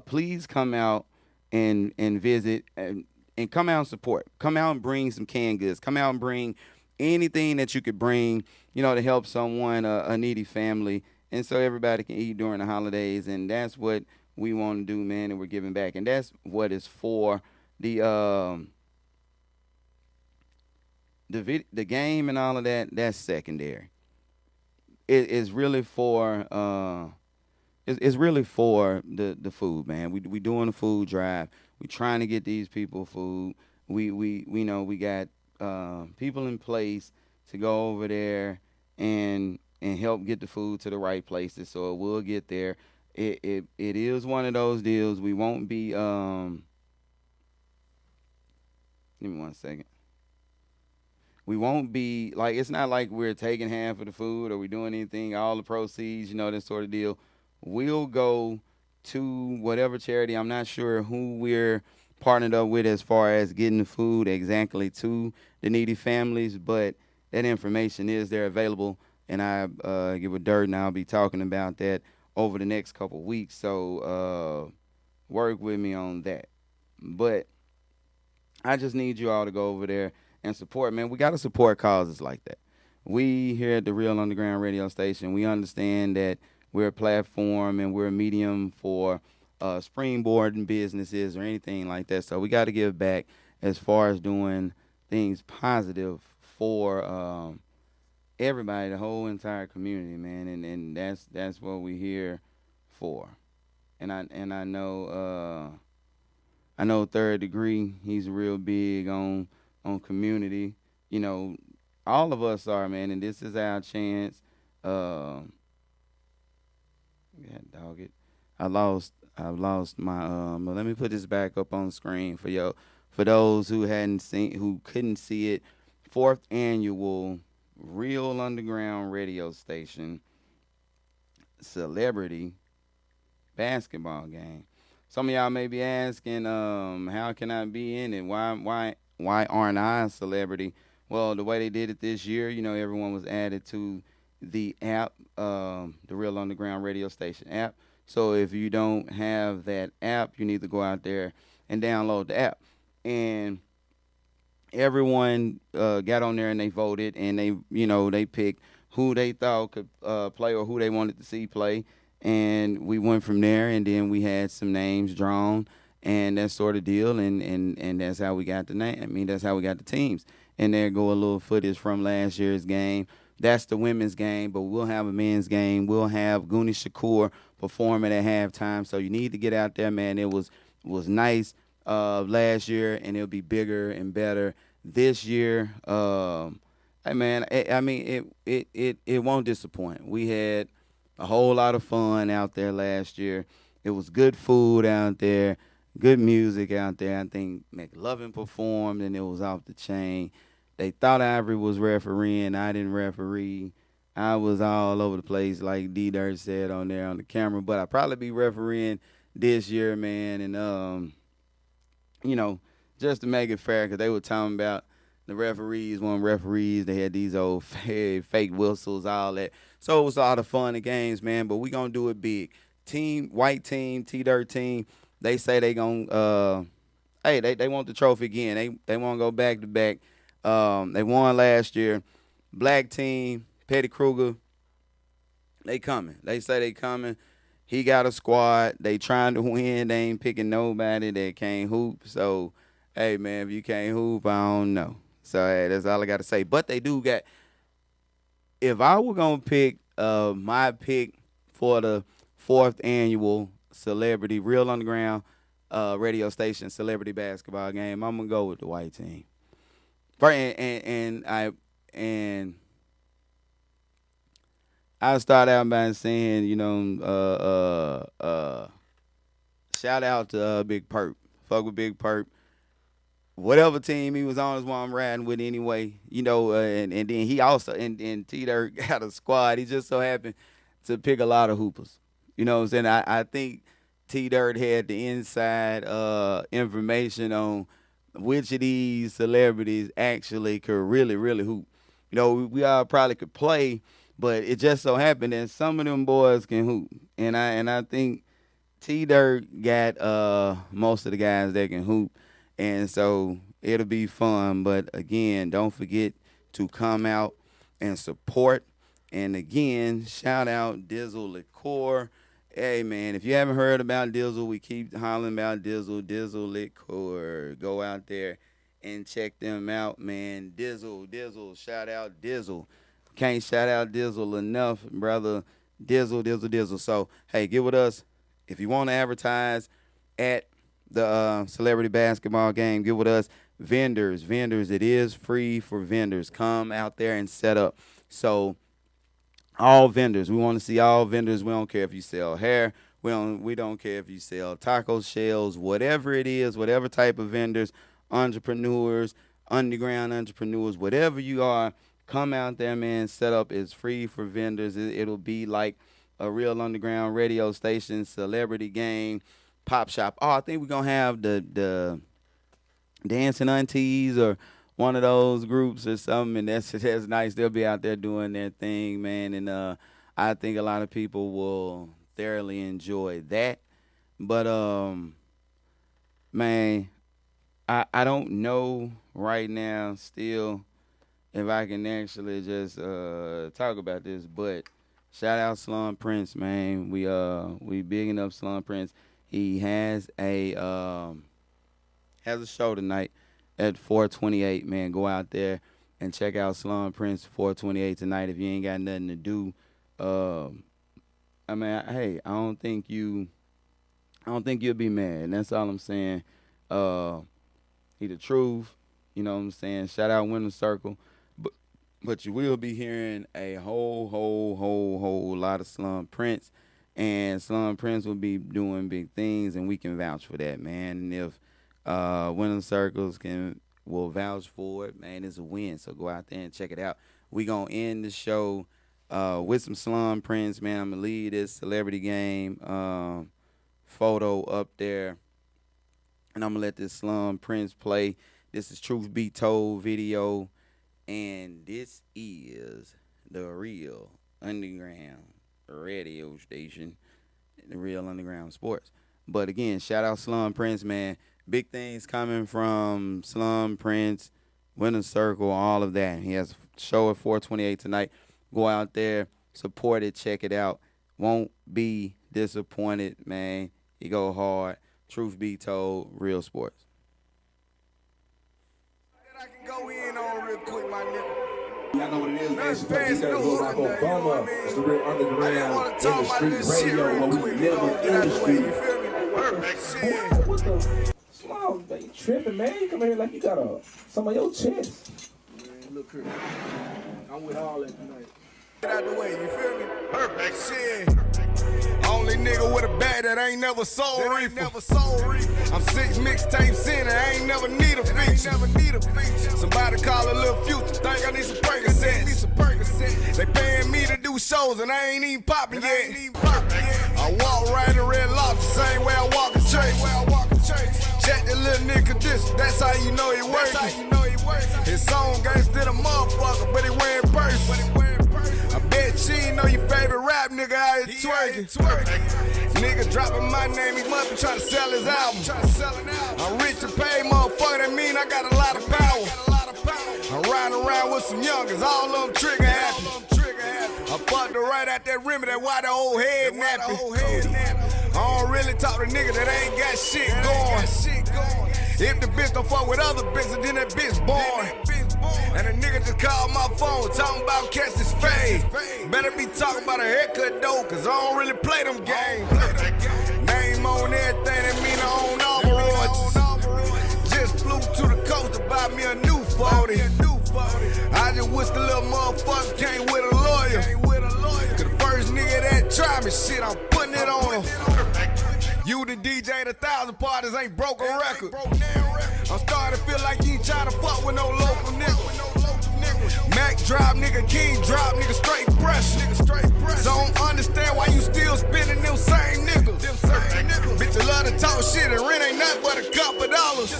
please come out and visit and come out and support. Come out and bring some canned goods. Come out and bring anything that you could bring, to help someone, a needy family, and so everybody can eat during the holidays. And that's what we want to do, man, and we're giving back. And that's what it's for. The game and all of that, that's secondary. It's really for it's really for the food, man. We doing a food drive. We trying to get these people food. We know we got people in place to go over there and help get the food to the right places, so it will get there. It is one of those deals. We won't be give me 1 second. We won't be like, it's not like we're taking half of the food or we doing anything. All the proceeds, that sort of deal, will go to whatever charity. I'm not sure who we're partnered up with as far as getting the food exactly to the needy families, but that information is there available, and I get with Dirt, and I'll be talking about that over the next couple of weeks. So work with me on that. But I just need you all to go over there and support, man. We got to support causes like that. We here at the Real Underground Radio Station, we understand that we're a platform and we're a medium for springboarding businesses or anything like that. So we got to give back as far as doing things positive for everybody, the whole entire community, man. And that's what we're here for. And I know Third Degree. He's real big on community. You know, all of us are, man, and this is our chance. Uh, yeah, dog it. I lost my but let me put this back up on screen for those who couldn't see it. Fourth annual Real Underground Radio Station Celebrity Basketball Game. Some of y'all may be asking, how can I be in it? Why aren't I a celebrity? Well, the way they did it this year, everyone was added to the app, the Real Underground Radio Station app. So if you don't have that app, you need to go out there and download the app. And everyone got on there and they voted and they picked who they thought could play or who they wanted to see play, and we went from there. And then we had some names drawn and that sort of deal, and that's how we got the name. I mean, that's how we got the teams. And there go a little footage from last year's game. That's the women's game, but we'll have a men's game. We'll have Goonie Shakur performing at halftime. So you need to get out there, man. It was nice last year, and it'll be bigger and better this year. Hey man, I mean it won't disappoint. We had a whole lot of fun out there last year. It was good food out there, good music out there. I think McLovin performed, and it was off the chain. They thought Ivory was refereeing. I didn't referee. I was all over the place, like D Dirt said on there on the camera. But I probably be refereeing this year, man. And you know, just to make it fair, because they were talking about the referees weren't referees. They had these old fake whistles, all that. So it was a lot of fun and games, man. But we gonna do it big. White team, T-Dirt team. They say they gonna hey, they want the trophy again. They want to go back to back. They won last year. Black team, Petty Kruger, they coming. They say they coming. He got a squad. They trying to win. They ain't picking nobody that can't hoop. So, hey, man, if you can't hoop, I don't know. So, hey, that's all I got to say. But they do got, if I were going to pick my pick for the fourth annual Celebrity Real Underground radio station celebrity basketball game, I'm going to go with the white team. And I start out by saying, shout out to Big Perp. Fuck with Big Perp. Whatever team he was on is what I'm riding with anyway. And then he also and T Dirt got a squad. He just so happened to pick a lot of hoopers. You know what I'm saying? I think T Dirt had the inside information on which of these celebrities actually could really, really hoop. We all probably could play, but it just so happened that some of them boys can hoop. And I think T Dirt got most of the guys that can hoop. And so it'll be fun. But again, don't forget to come out and support. And again, shout out Dizzle Liqueur. Hey, man, if you haven't heard about Dizzle, we keep hollering about Dizzle Liqueur. Go out there and check them out, man. Dizzle, shout out Dizzle. Can't shout out Dizzle enough, brother. Dizzle. So, hey, get with us. If you want to advertise at the celebrity basketball game, get with us. Vendors, it is free for vendors. Come out there and set up. So, all vendors. We want to see all vendors. We don't care if you sell hair. We don't care if you sell taco shells, whatever it is, whatever type of vendors, entrepreneurs, underground entrepreneurs, whatever you are, come out there, man. Setup is free for vendors. It'll be like a Real Underground radio station, celebrity game, pop shop. Oh, I think we're going to have the dancing aunties or one of those groups or something, and that's nice. They'll be out there doing their thing, man, and I think a lot of people will thoroughly enjoy that. But man, I don't know right now still if I can actually just talk about this, but shout out Slum Prince, man. We bigging up Slum Prince. He has a show tonight at 428, man. Go out there and check out Slum Prince 428 tonight if you ain't got nothing to do. Hey, I don't think you'll be mad. And that's all I'm saying. He the truth. You know what I'm saying? Shout out Winter Circle. But you will be hearing a whole lot of Slum Prince. And Slum Prince will be doing big things, and we can vouch for that, man. And if Winter Circles will vouch for it, man, it's a win. So go out there and check it out. We gonna end the show with some Slum Prince, man. I'm gonna leave this celebrity game photo up there, and I'm gonna let this Slum Prince play. This is Truth Be Told video, and this is the real underground radio station, the real underground sports. But again, shout out Slum Prince, man. Big things coming from Slum Prince, Winter Circle, all of that. He has a show at 428 tonight. Go out there, support it, check it out. Won't be disappointed, man. He go hard. Truth Be Told, real sports. I can go in on real quick, my nigga. Y'all know what it is, man. It's fans know look like Obama. It's the real underground industry radio where we live in industry. What the small, man, you tripping, man. You come here like you got some of your chest. Man, look here. I'm with all that tonight. Get out the way, you feel me? Perfect. Shit. Only nigga with a bag that ain't never sold reefer. I'm 6 mixtapes in, I ain't never need a feature. Somebody call a little future, think I need some Percocets. They paying me to do shows and I ain't even popping yet. I walk right in red lobster, the same way I walk in church. Check the little nigga condition, that's how you know he working. His song gangsta the motherfucker, but he wearing purse. I bet she ain't know your favorite rap nigga out here twerking. Nigga dropping my name, he must be trying to sell his album. I'm rich and paid, motherfucker, that mean I got a lot of power. I'm riding around with some youngers, all of them trigger happy. I fucked her right out that rim, that why the old head nappy. I don't really talk to nigga that ain't got shit going. If the bitch don't fuck with other bitches, then that bitch born. And a nigga just called my phone, talking about catch this fade. Better be talking about a haircut though, cause I don't really play them games. Name on everything, that mean I own all my royalties. Just flew to the coast to buy me a new 40. I just wish the little motherfucker came with a lawyer. Cause the first nigga that tried me, shit, I'm putting it on him. You the DJ at 1,000 parties, ain't broke a record. I'm starting to feel like you ain't trying to fuck with no local nigga. Mac drop, nigga, King drop, nigga, straight pressure. So I don't understand why you still spinning them same niggas. Bitch, you love to talk shit and rent ain't nothing but a couple dollars.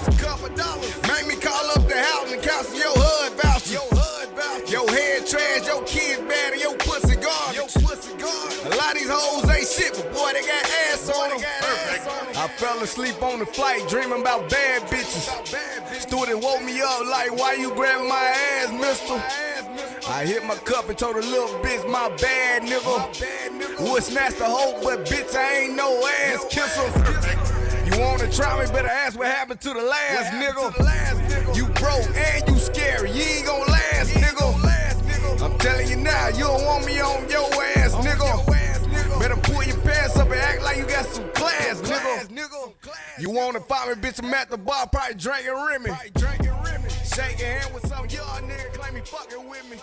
Make me call up the house and cancel your HUD voucher. Your head trash, your kids bad, and your pussy garbage. A lot of these hoes ain't shit, but boy, they got ass on them. I fell asleep on the flight, dreaming about bad bitches. Student woke me up like, why you grabbing my ass, mister? I hit my cup and told the little bitch, my bad nigga. Would snatch the hoe, but bitch, I ain't no ass kisser. You wanna try me, better ask what happened to the last nigga. You broke and you scary, you ain't gon' last, nigga. I'm telling you now, you don't want me on your ass, nigga. Better pull your pants up and act like you got some class, nigga. You wanna find me, bitch, I'm at the bar, probably drinking Remy. Shaking hand with some young nigga, claim he fucking with me.